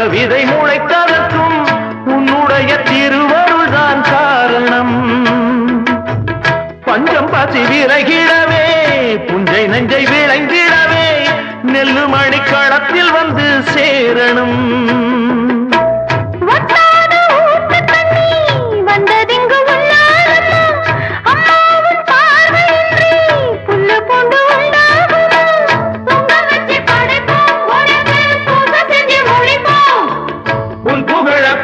விதை முளைத்ததற்கும் உன்னுடைய திருவருள் தான் காரணம். பஞ்சம் பசி விலகிடவே புஞ்சை நஞ்சை விளைந்திடவே நெல்லு மணிக்களத்தில் வந்து சேரணும்.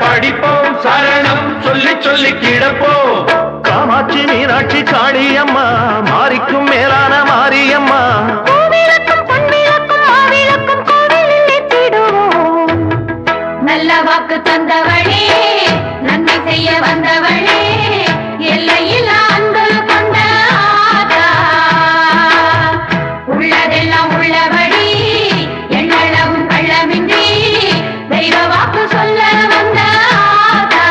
படிப்போம் சரணம் சொல்லி சொல்லி கிடப்போம். காமாட்சி மீனாட்சி காளியம்மா மாரிக்கும் மேலான மாரியம்மா. நல்ல வாக்கு தந்தவளே நன்மை செய்ய வந்தவளே எல்லையில் அன்பு கொண்ட ஆதா. உள்ளதெல்லாம் உள்ளபடி எண்ணளவும் கள்ளமின்றி தெய்வ வாக்கு சொல்ல வந்த ஆதா.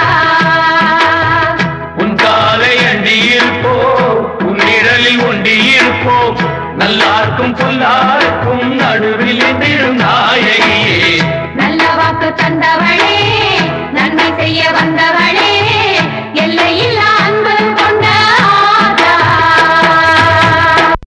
உன் காலை அண்டி இருப்போம் உன் நிழலில் ஒண்டி இருப்போம். நல்லாருக்கும் பொல்லாருக்கும் நடுவில் நின்றிடும் நாயகியே. நல்ல வாக்கு தந்தவளே